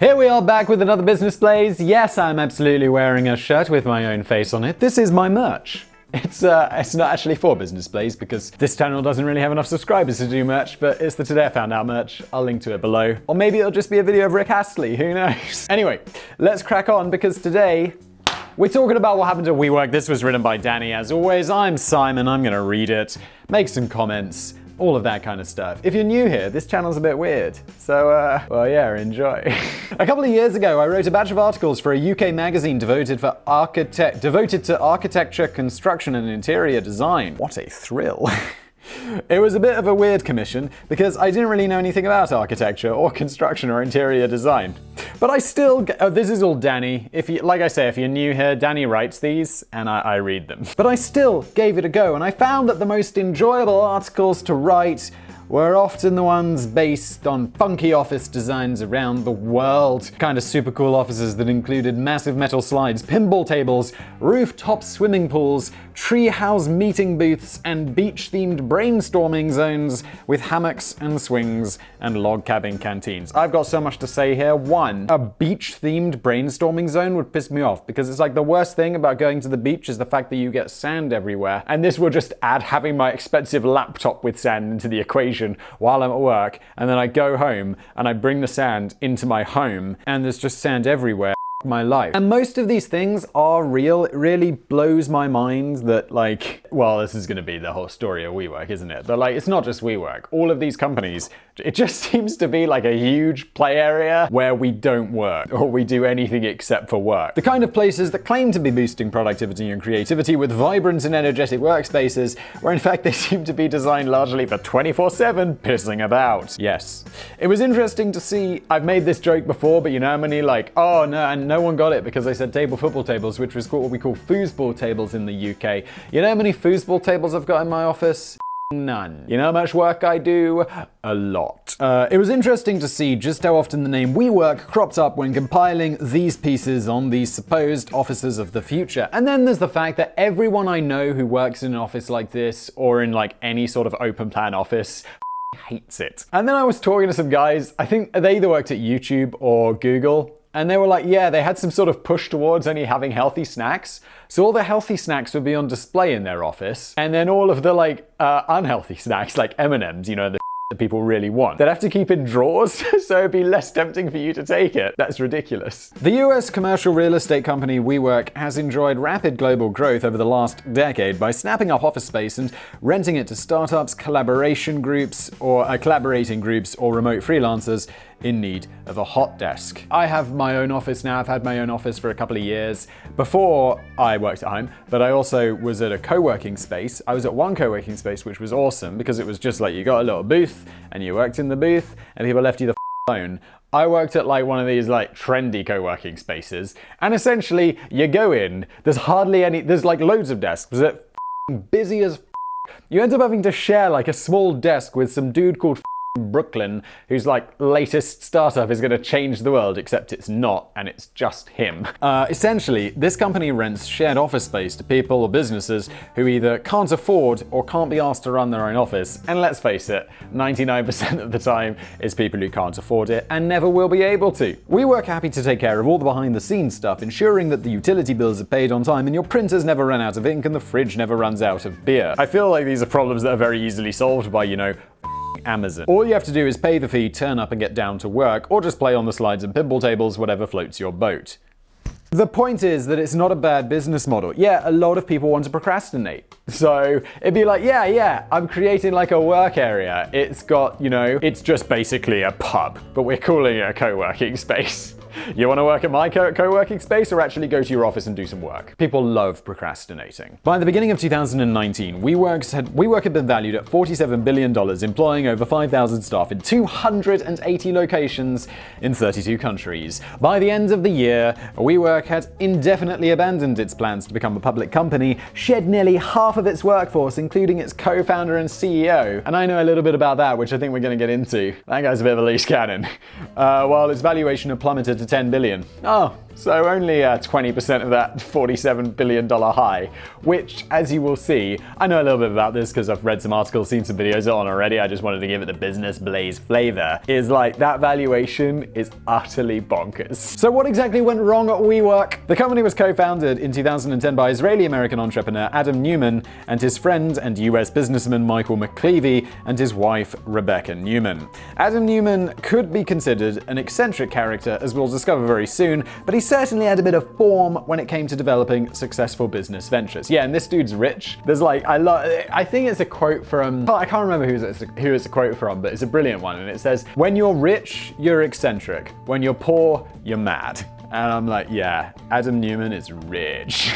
Here we are back with another business blaze. Yes, I'm absolutely wearing a shirt with my own face on it. This is my merch. It's not actually for business blaze because this channel doesn't really have enough subscribers to do merch, but it's the Today I Found Out merch. I'll link to it below. Or maybe it'll just be a video of Rick Astley, who knows? Anyway, let's crack on because today we're talking about what happened to WeWork. This was written by Danny, as always. I'm Simon, I'm gonna read it, make some comments, all of that kind of stuff. If you're new here, this channel's a bit weird. So, well, yeah, enjoy. A couple of years ago, I wrote a batch of articles for a UK magazine devoted to architecture, construction, and interior design. What a thrill. It was a bit of a weird commission because I didn't really know anything about architecture or construction or interior design. But I still, this is all Danny. Like I say, if you're new here, Danny writes these and I read them. But I still gave it a go and I found that the most enjoyable articles to write were often the ones based on funky office designs around the world. Kind of super cool offices that included massive metal slides, pinball tables, rooftop swimming pools, treehouse meeting booths, and beach-themed brainstorming zones with hammocks and swings and log cabin canteens. I've got so much to say here. One, a beach-themed brainstorming zone would piss me off because it's like the worst thing about going to the beach is the fact that you get sand everywhere. And this will just add having my expensive laptop with sand into the equation while I'm at work, and then I go home and I bring the sand into my home and there's just sand everywhere. My life. And most of these things are real. It really blows my mind that, like, well, this is going to be the whole story of WeWork, isn't it? But like, it's not just WeWork. All of these companies, it just seems to be like a huge play area where we don't work or we do anything except for work. The kind of places that claim to be boosting productivity and creativity with vibrant and energetic workspaces, where in fact they seem to be designed largely for 24/7 pissing about. Yes. It was interesting to see, I've made this joke before, but you know how many like, oh no, and no one got it because I said table football tables, which was what we call foosball tables in the UK. You know how many foosball tables I've got in my office? None. You know how much work I do? A lot. It was interesting to see just how often the name WeWork cropped up when compiling these pieces on these supposed offices of the future. And then there's the fact that everyone I know who works in an office like this or in like any sort of open plan office hates it. And then I was talking to some guys, I think they either worked at YouTube or Google, and they were like, yeah, they had some sort of push towards only having healthy snacks. So all the healthy snacks would be on display in their office. And then all of the like unhealthy snacks, like M&Ms, you know, the that people really want, they'd have to keep in drawers so it'd be less tempting for you to take it. That's ridiculous. The US commercial real estate company WeWork has enjoyed rapid global growth over the last decade by snapping up office space and renting it to startups, collaborating groups, or remote freelancers in need of a hot desk. I have my own office now. I've had my own office for a couple of years. Before I worked at home, but I also was at a co-working space. I was at one co-working space, which was awesome because it was just like you got a little booth and you worked in the booth and people left you the alone. I worked at like one of these like trendy co-working spaces and essentially you go in, there's like loads of desks, they're busy as you end up having to share like a small desk with some dude called Brooklyn, whose like latest startup is going to change the world, except it's not, and it's just him. Essentially, this company rents shared office space to people or businesses who either can't afford or can't be asked to run their own office. And let's face it, 99% of the time it's people who can't afford it and never will be able to. WeWork happy to take care of all the behind-the-scenes stuff, ensuring that the utility bills are paid on time and your printers never run out of ink and the fridge never runs out of beer. I feel like these are problems that are very easily solved by, you know, Amazon. All you have to do is pay the fee, turn up and get down to work, or just play on the slides and pinball tables, whatever floats your boat. The point is that it's not a bad business model. Yeah, a lot of people want to procrastinate. So it'd be like, yeah, I'm creating like a work area. It's got, you know, it's just basically a pub, but we're calling it a co-working space. You want to work at my co-working space or actually go to your office and do some work? People love procrastinating. By the beginning of 2019, WeWork had been valued at $47 billion, employing over 5,000 staff in 280 locations in 32 countries. By the end of the year, WeWork had indefinitely abandoned its plans to become a public company, shed nearly half of its workforce, including its co-founder and CEO. And I know a little bit about that, which I think we're going to get into. That guy's a bit of a loose cannon. While its valuation had plummeted to $10 billion. Oh, So only 20% of that $47 billion high, which, as you will see, I know a little bit about this because I've read some articles, seen some videos on already, I just wanted to give it the business blaze flavor, is like that valuation is utterly bonkers. So what exactly went wrong at WeWork? The company was co-founded in 2010 by Israeli-American entrepreneur Adam Neumann and his friend and US businessman Michael McClevey and his wife Rebecca Neumann. Adam Neumann could be considered an eccentric character, as we'll discover very soon, but he certainly had a bit of form when it came to developing successful business ventures. Yeah, and this dude's rich. There's like, I think it's a quote from, I can't remember who it's a quote from, but it's a brilliant one, and it says, "When you're rich, you're eccentric. When you're poor, you're mad." And I'm like, yeah, Adam Neumann is rich.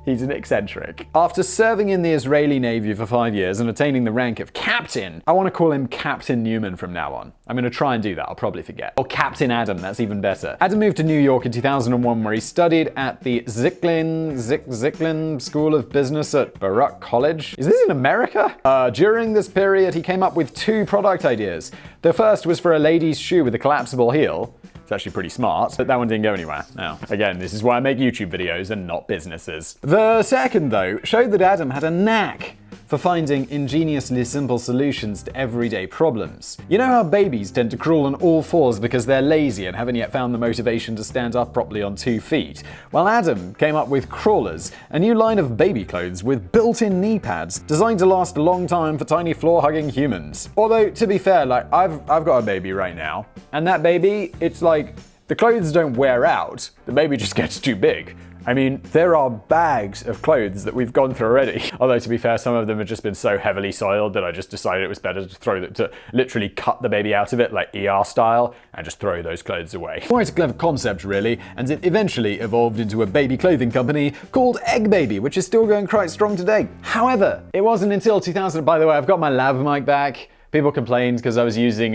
He's an eccentric. After serving in the Israeli Navy for 5 years and attaining the rank of captain, I want to call him Captain Neumann from now on. I'm going to try and do that, I'll probably forget. Or Captain Adam, that's even better. Adam moved to New York in 2001, where he studied at the Zicklin School of Business at Baruch College. Is this in America? During this period, he came up with 2 product ideas. The first was for a lady's shoe with a collapsible heel. It's actually pretty smart, but that one didn't go anywhere. Now, again, this is why I make YouTube videos and not businesses. The second, though, showed that Adam had a knack for finding ingeniously simple solutions to everyday problems. You know how babies tend to crawl on all fours because they're lazy and haven't yet found the motivation to stand up properly on 2 feet? Well, Adam came up with Crawlers, a new line of baby clothes with built-in knee pads designed to last a long time for tiny floor-hugging humans. Although, to be fair, like I've got a baby right now, and that baby, it's like the clothes don't wear out, the baby just gets too big. I mean, there are bags of clothes that we've gone through already. Although, to be fair, some of them have just been so heavily soiled that I just decided it was better to literally cut the baby out of it, like ER style, and just throw those clothes away. Quite a clever concept, really, and it eventually evolved into a baby clothing company called Egg Baby, which is still going quite strong today. However, it wasn't until 2000, by the way, I've got my lav mic back. People complained because I was using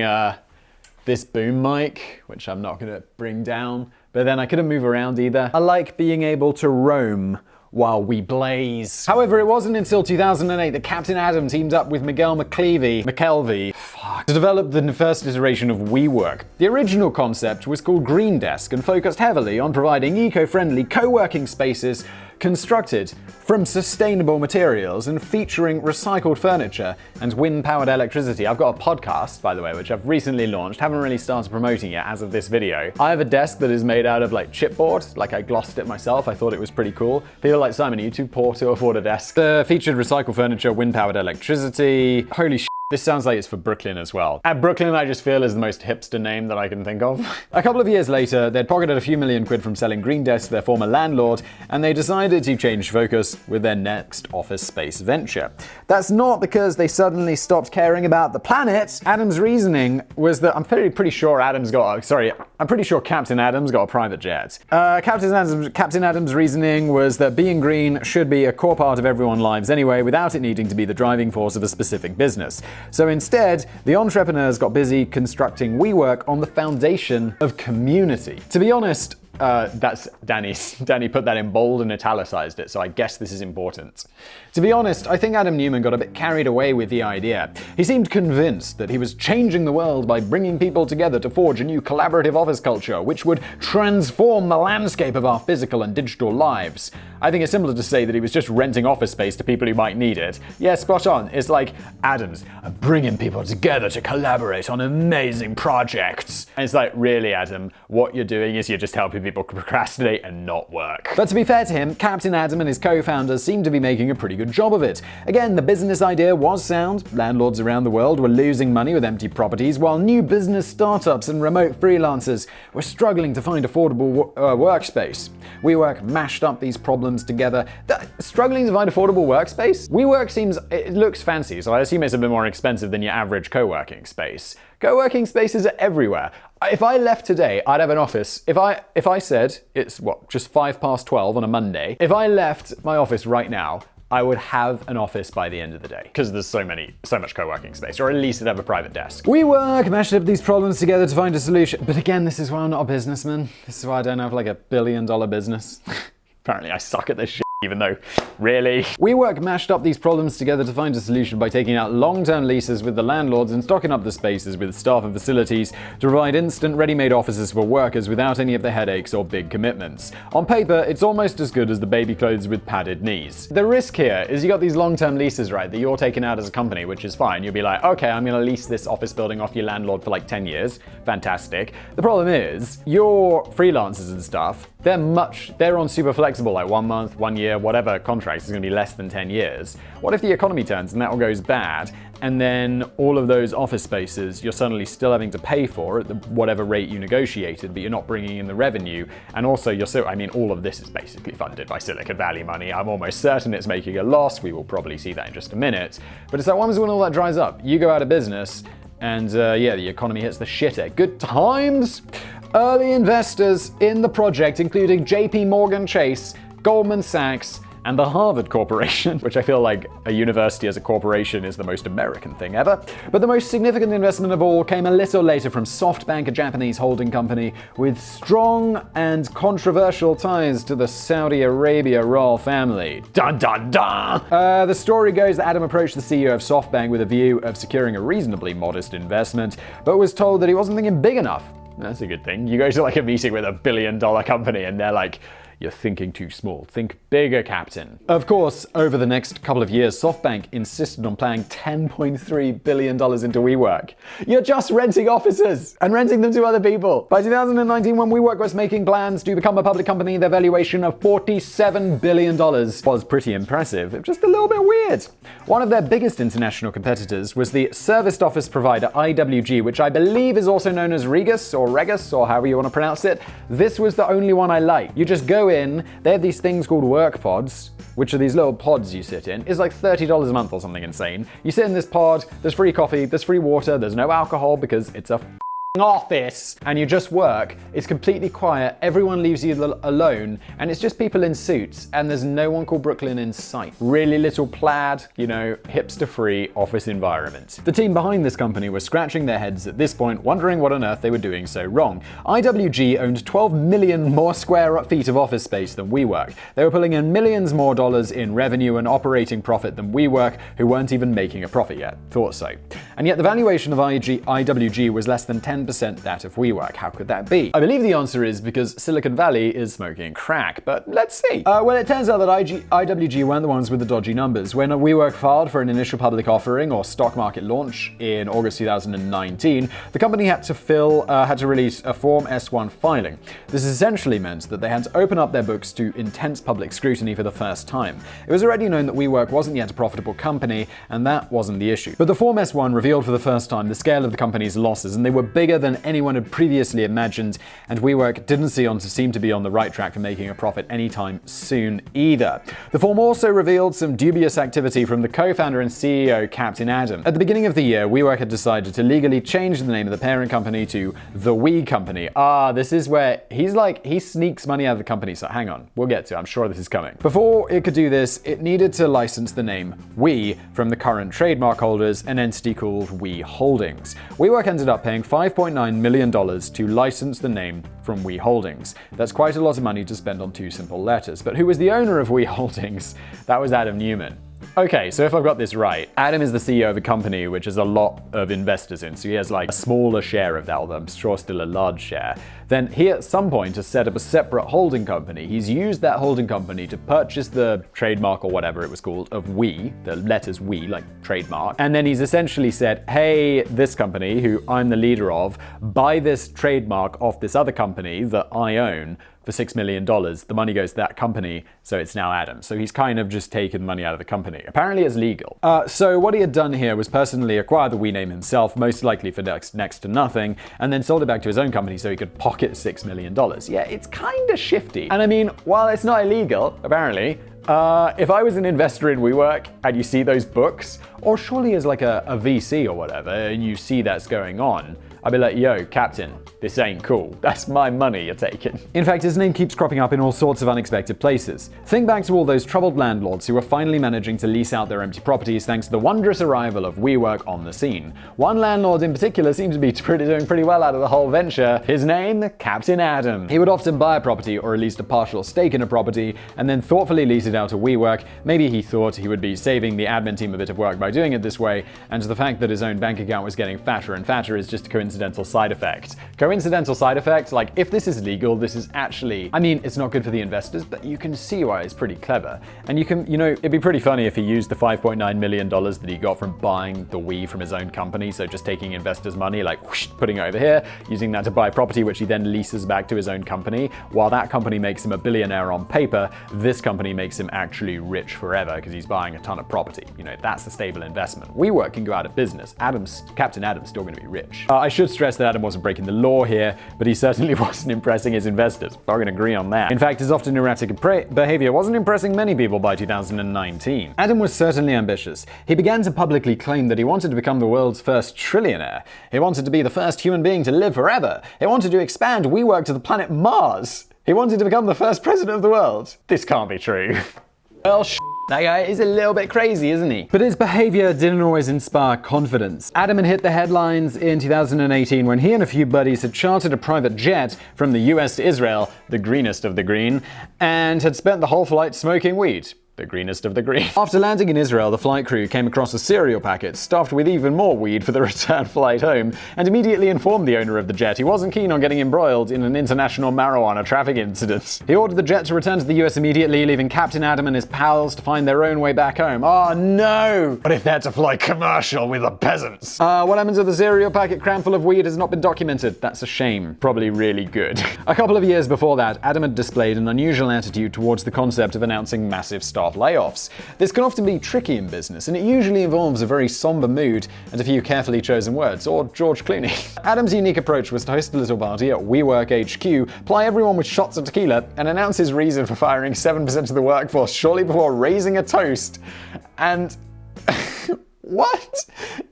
this boom mic, which I'm not gonna bring down. But then I couldn't move around either. I like being able to roam while we blaze. However, it wasn't until 2008 that Captain Adam teamed up with Miguel McClevey to develop the first iteration of WeWork. The original concept was called Greenest and focused heavily on providing eco-friendly co-working spaces constructed from sustainable materials and featuring recycled furniture and wind-powered electricity. I've got a podcast, by the way, which I've recently launched. Haven't really started promoting yet as of this video. I have a desk that is made out of like chipboard, like I glossed it myself. I thought it was pretty cool. People like, Simon, are you too poor to afford a desk? Featured recycled furniture, wind-powered electricity. Holy shit. This sounds like it's for Brooklyn as well. And Brooklyn, I just feel, is the most hipster name that I can think of. A couple of years later, they'd pocketed a few million quid from selling Greenest to their former landlord, and they decided to change focus with their next office space venture. That's not because they suddenly stopped caring about the planet. Adam's reasoning was that I'm pretty sure Captain Adam's got a private jet. Captain Adam's reasoning was that being green should be a core part of everyone's lives anyway, without it needing to be the driving force of a specific business. So instead, the entrepreneurs got busy constructing WeWork on the foundation of community. To be honest, that's Danny put that in bold and italicized it, so I guess this is important. To be honest, I think Adam Neumann got a bit carried away with the idea. He seemed convinced that he was changing the world by bringing people together to forge a new collaborative office culture, which would transform the landscape of our physical and digital lives. I think it's similar to say that he was just renting office space to people who might need it. Yeah, spot on. It's like, Adam's bringing people together to collaborate on amazing projects. And it's like, really, Adam, what you're doing is you're just helping people procrastinate and not work. But to be fair to him, Captain Adam and his co-founders seemed to be making a pretty good job of it. Again, the business idea was sound. Landlords around the world were losing money with empty properties, while new business startups and remote freelancers were struggling to find affordable workspace. WeWork mashed up these problems together. Struggling to find affordable workspace? WeWork it looks fancy, so I assume it's a bit more expensive than your average co-working space. Co-working spaces are everywhere. If I left today, I'd have an office. If I said it's just 12:05 on a Monday, if I left my office right now, I would have an office by the end of the day because there's so much co-working space, or at least I'd have a private desk. WeWork mashed up these problems together to find a solution. But again, this is why I'm not a businessman. This is why I don't have like $1 billion business. Apparently I suck at this shit. even though, really? WeWork mashed up these problems together to find a solution by taking out long-term leases with the landlords and stocking up the spaces with staff and facilities to provide instant, ready-made offices for workers without any of the headaches or big commitments. On paper, it's almost as good as the baby clothes with padded knees. The risk here is you got these long-term leases, right, that you're taking out as a company, which is fine. You'll be like, okay, I'm going to lease this office building off your landlord for like 10 years. Fantastic. The problem is, your freelancers and stuff, they're on super flexible, like 1 month, 1 year, whatever contracts is going to be less than 10 years. What if the economy turns and that all goes bad, and then all of those office spaces you're suddenly still having to pay for at whatever rate you negotiated, but you're not bringing in the revenue, and also all of this is basically funded by Silicon Valley money. I'm almost certain it's making a loss. We will probably see that in just a minute. But it's like, what happens when all that dries up? You go out of business, and the economy hits the shitter. Good times! Early investors in the project, including JP Morgan Chase, Goldman Sachs, and the Harvard Corporation, which I feel like a university as a corporation is the most American thing ever. But the most significant investment of all came a little later from Softbank, a Japanese holding company with strong and controversial ties to the Saudi Arabia royal family. Dun dun dun! The story goes that Adam approached the CEO of Softbank with a view of securing a reasonably modest investment, but was told that he wasn't thinking big enough. That's a good thing. You go to like a meeting with $1 billion company and they're like, you're thinking too small. Think bigger, Captain. Of course, over the next couple of years, Softbank insisted on paying $10.3 billion into WeWork. You're just renting offices and renting them to other people. By 2019, when WeWork was making plans to become a public company, their valuation of $47 billion was pretty impressive, just a little bit weird. One of their biggest international competitors was the serviced office provider IWG, which I believe is also known as Regus or however you want to pronounce it. This was the only one I liked. You just go in, they have these things called work pods, which are these little pods you sit in. It's like $30 a month or something insane. You sit in this pod, there's free coffee, there's free water, there's no alcohol because it's a office, and you just work. It's completely quiet, everyone leaves you alone, and it's just people in suits, and there's no one called Brooklyn in sight. Really little plaid, hipster-free office environment. The team behind this company were scratching their heads at this point, wondering what on earth they were doing so wrong. IWG owned 12 million more square feet of office space than WeWork. They were pulling in millions more dollars in revenue and operating profit than WeWork, who weren't even making a profit yet. Thought so. And yet the valuation of IWG was less than 10% that of WeWork. How could that be? I believe the answer is because Silicon Valley is smoking crack, but let's see. Well, it turns out that IWG weren't the ones with the dodgy numbers. When WeWork filed for an initial public offering or stock market launch in August 2019, the company had to release a Form S-1 filing. This essentially meant that they had to open up their books to intense public scrutiny for the first time. It was already known that WeWork wasn't yet a profitable company, and that wasn't the issue. But the Form S-1 revealed for the first time the scale of the company's losses, and they were bigger than anyone had previously imagined, and WeWork didn't seem to be on the right track for making a profit anytime soon either. The form also revealed some dubious activity from the co-founder and CEO, Captain Adam. At the beginning of the year, WeWork had decided to legally change the name of the parent company to The We Company. This is where he sneaks money out of the company, so hang on, we'll get to it, I'm sure this is coming. Before it could do this, it needed to license the name We from the current trademark holders, an entity called We Holdings. WeWork ended up paying $5.9 million to license the name from We Holdings. That's quite a lot of money to spend on two simple letters. But who was the owner of We Holdings? That was Adam Neumann. Okay, so if I've got this right, Adam is the CEO of a company which has a lot of investors in, so he has like a smaller share of that, although I'm sure still a large share. Then he at some point has set up a separate holding company. He's used that holding company to purchase the trademark or whatever it was called of We, the letters We, like trademark. And then he's essentially said, hey, this company, who I'm the leader of, buy this trademark off this other company that I own for $6 million. The money goes to that company, so it's now Adam. So he's kind of just taken money out of the company. Apparently it's legal. So what he had done here was personally acquire the We name himself, most likely for next to nothing, and then sold it back to his own company so he could pocket $6 million. Yeah, it's kind of shifty. And I mean, while it's not illegal, apparently, if I was an investor in WeWork and you see those books, or surely as like a VC or whatever, and you see that's going on, I'd be like, yo, Captain, this ain't cool. That's my money you're taking. In fact, his name keeps cropping up in all sorts of unexpected places. Think back to all those troubled landlords who were finally managing to lease out their empty properties thanks to the wondrous arrival of WeWork on the scene. One landlord in particular seems to be doing pretty well out of the whole venture. His name? Captain Adam. He would often buy a property, or at least a partial stake in a property, and then thoughtfully lease it out to WeWork. Maybe he thought he would be saving the admin team a bit of work by doing it this way, and the fact that his own bank account was getting fatter and fatter is just a coincidental side effect. Coincidental side effect? Like, if this is legal, this is actually, I mean, it's not good for the investors, but you can see why it's pretty clever. And it'd be pretty funny if he used the $5.9 million that he got from buying the We from his own company, so just taking investors' money, like whoosh, putting it over here, using that to buy property, which he then leases back to his own company. While that company makes him a billionaire on paper, this company makes him actually rich forever because he's buying a ton of property. That's a stable investment. WeWork can go out of business. Captain Adam's still going to be rich. I should stress that Adam wasn't breaking the law here, but he certainly wasn't impressing his investors. I can agree on that. In fact, his often erratic behavior wasn't impressing many people by 2019. Adam was certainly ambitious. He began to publicly claim that he wanted to become the world's first trillionaire. He wanted to be the first human being to live forever. He wanted to expand WeWork to the planet Mars. He wanted to become the first president of the world. This can't be true. Well, that guy is a little bit crazy, isn't he? But his behavior didn't always inspire confidence. Adam had hit the headlines in 2018 when he and a few buddies had chartered a private jet from the US to Israel, the greenest of the green, and had spent the whole flight smoking weed. The greenest of the green. After landing in Israel, the flight crew came across a cereal packet stuffed with even more weed for the return flight home, and immediately informed the owner of the jet he wasn't keen on getting embroiled in an international marijuana traffic incident. He ordered the jet to return to the US immediately, leaving Captain Adam and his pals to find their own way back home. Oh no! What if they had to fly commercial with the peasants? What happened to the cereal packet crammed full of weed has not been documented. That's a shame. Probably really good. A couple of years before that, Adam had displayed an unusual attitude towards the concept of announcing massive staff layoffs. This can often be tricky in business, and it usually involves a very somber mood and a few carefully chosen words, or George Clooney. Adam's unique approach was to host a little party at WeWork HQ, ply everyone with shots of tequila, and announce his reason for firing 7% of the workforce shortly before raising a toast. And what?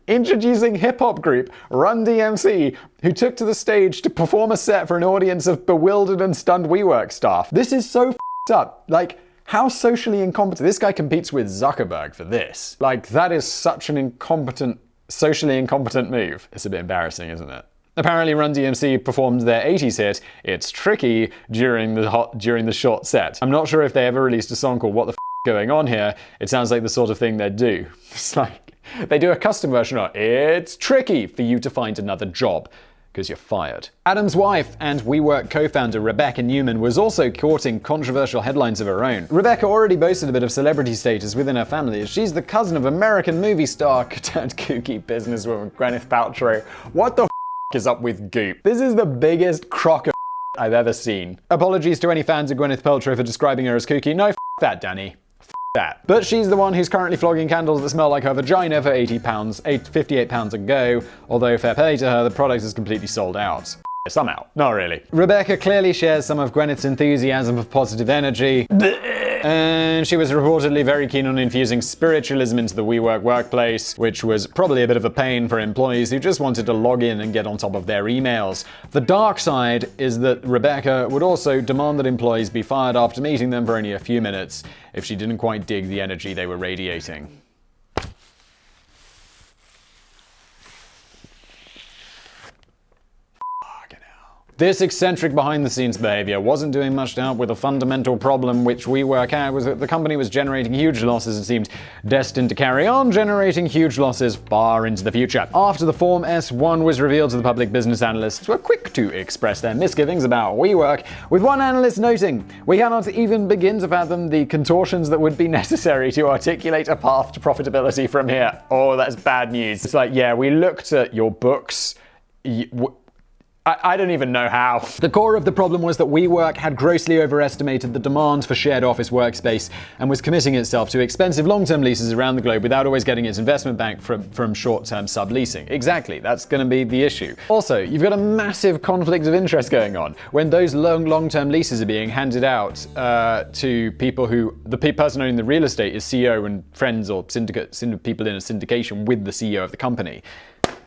Introducing hip-hop group Run DMC, who took to the stage to perform a set for an audience of bewildered and stunned WeWork staff. This is so f***ed up. Like, how socially incompetent? This guy competes with Zuckerberg for this. Like, that is such an socially incompetent move. It's a bit embarrassing, isn't it? Apparently, Run DMC performed their 80s hit, It's Tricky, during the short set. I'm not sure if they ever released a song called What the F*** Going On Here. It sounds like the sort of thing they'd do. It's like, they do a custom version of It's Tricky for you to find another job, because you're fired. Adam's wife and WeWork co-founder Rebecca Neumann was also courting controversial headlines of her own. Rebecca already boasted a bit of celebrity status within her family, as she's the cousin of American movie star turned kooky businesswoman Gwyneth Paltrow. What the f*** is up with Goop? This is the biggest crock of I've ever seen. Apologies to any fans of Gwyneth Paltrow for describing her as kooky. No, that, Danny. That. But she's the one who's currently flogging candles that smell like her vagina for £58 a go, although fair play to her, the product is completely sold out. Somehow. Not really. Rebecca clearly shares some of Gwyneth's enthusiasm for positive energy, and she was reportedly very keen on infusing spiritualism into the WeWork workplace, which was probably a bit of a pain for employees who just wanted to log in and get on top of their emails. The dark side is that Rebecca would also demand that employees be fired after meeting them for only a few minutes if she didn't quite dig the energy they were radiating. This eccentric behind-the-scenes behavior wasn't doing much to help with a fundamental problem which WeWork had, was that the company was generating huge losses and seemed destined to carry on generating huge losses far into the future. After the Form S-1 was revealed to the public, business analysts were quick to express their misgivings about WeWork, with one analyst noting, "We cannot even begin to fathom the contortions that would be necessary to articulate a path to profitability from here." Oh, that's bad news. It's like, yeah, we looked at your books. I don't even know how. The core of the problem was that WeWork had grossly overestimated the demand for shared office workspace and was committing itself to expensive long-term leases around the globe without always getting its investment back from short-term subleasing. Exactly, that's going to be the issue. Also, you've got a massive conflict of interest going on when those long-term leases are being handed out to people who, the person owning the real estate is CEO and friends or people in a syndication with the CEO of the company.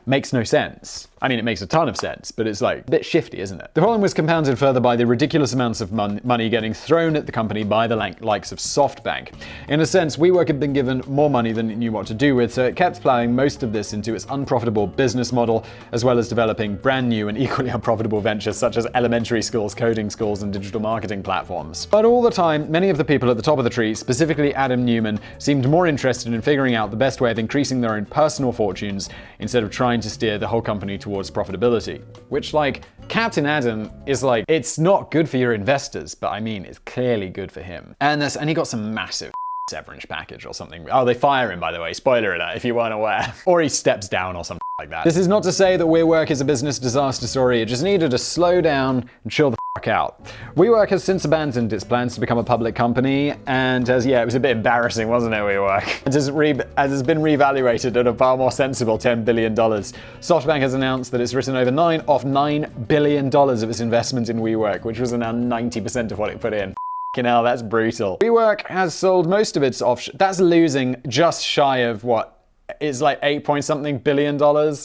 Makes no sense. I mean, it makes a ton of sense, but it's like a bit shifty, isn't it? The problem was compounded further by the ridiculous amounts of money getting thrown at the company by the likes of Softbank. In a sense, WeWork had been given more money than it knew what to do with, so it kept plowing most of this into its unprofitable business model, as well as developing brand new and equally unprofitable ventures such as elementary schools, coding schools, and digital marketing platforms. But all the time, many of the people at the top of the tree, specifically Adam Neumann, seemed more interested in figuring out the best way of increasing their own personal fortunes instead of trying to steer the whole company towards profitability. Which, like, Captain Adam is like, it's not good for your investors, but I mean, it's clearly good for him. And he got some massive severance package or something. Oh, they fire him, by the way. Spoiler alert, if you weren't aware. Or he steps down or something like that. This is not to say that WeWork is a business disaster story. It just needed to slow down and chill the fuck out. WeWork has since abandoned its plans to become a public company, and it was a bit embarrassing, wasn't it, WeWork? As it's been reevaluated at a far more sensible $10 billion. Softbank has announced that it's written over $9 billion of its investment in WeWork, which was around 90% of what it put in. Hell, that's brutal. WeWork has sold most of its offshore. That's losing just shy of what? It's like $8 billion.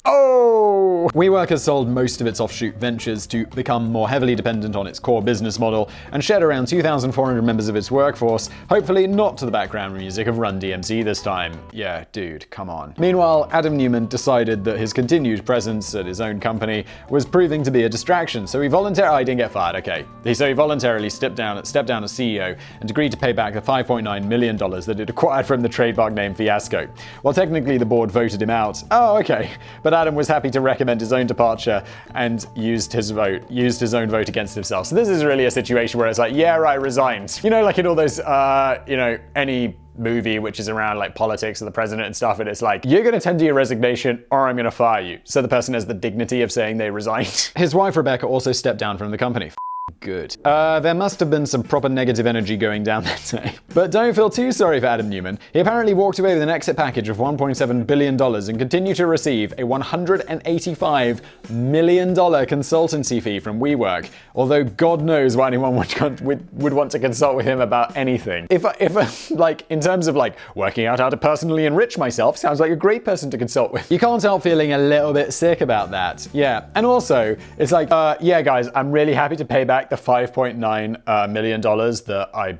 Oh! WeWork has sold most of its offshoot ventures to become more heavily dependent on its core business model and shed around 2,400 members of its workforce, hopefully not to the background music of Run DMC this time. Yeah, dude, come on. Meanwhile, Adam Neumann decided that his continued presence at his own company was proving to be a distraction, so he didn't get fired, okay. So he voluntarily stepped down as CEO and agreed to pay back the $5.9 million that it acquired from the trademark name Fiasco. While technically the board voted him out. Oh, okay. But Adam was happy to recommend his own departure and used his own vote against himself. So this is really a situation where it's like, yeah, I resigned. You know, like in all those, any movie which is around like politics of the president and stuff, and it's like, you're going to tender your resignation or I'm going to fire you. So the person has the dignity of saying they resigned. His wife, Rebecca, also stepped down from the company. Good. There must have been some proper negative energy going down that day. But don't feel too sorry for Adam Neumann. He apparently walked away with an exit package of $1.7 billion and continued to receive a $185 million consultancy fee from WeWork, although God knows why anyone would want to consult with him about anything. If like, in terms of like working out how to personally enrich myself, sounds like a great person to consult with. You can't help feeling a little bit sick about that. Yeah. And also, it's like, yeah, guys, I'm really happy to pay back the $5.9 million that I,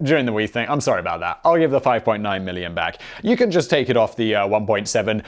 during the thing. I'm sorry about that. I'll give the $5.9 million back. You can just take it off the 1.7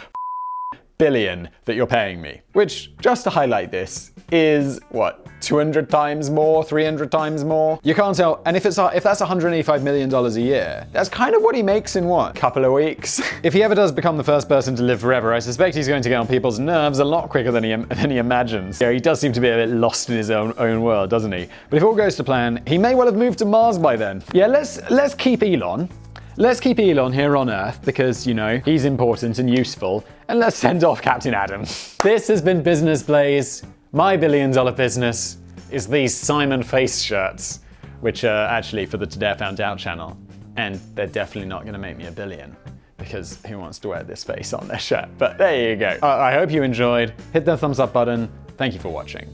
billion that you're paying me. Which, just to highlight this, is what, 200 times more, 300 times more? You can't tell. And if that's $185 million a year, that's kind of what he makes in what, couple of weeks? If he ever does become the first person to live forever, I suspect he's going to get on people's nerves a lot quicker than he imagines. Yeah, he does seem to be a bit lost in his own world, doesn't he? But if all goes to plan, he may well have moved to Mars by then. Yeah, let's keep Elon. Let's keep Elon here on Earth because, he's important and useful, and let's send off Captain Adam. This has been Business Blaze. My billion-dollar business is these Simon Face shirts, which are actually for the Today I Found Out channel, and they're definitely not going to make me $1 billion, because who wants to wear this face on their shirt? But there you go. I hope you enjoyed. Hit the thumbs up button. Thank you for watching.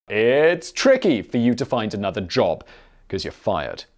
It's tricky for you to find another job because you're fired.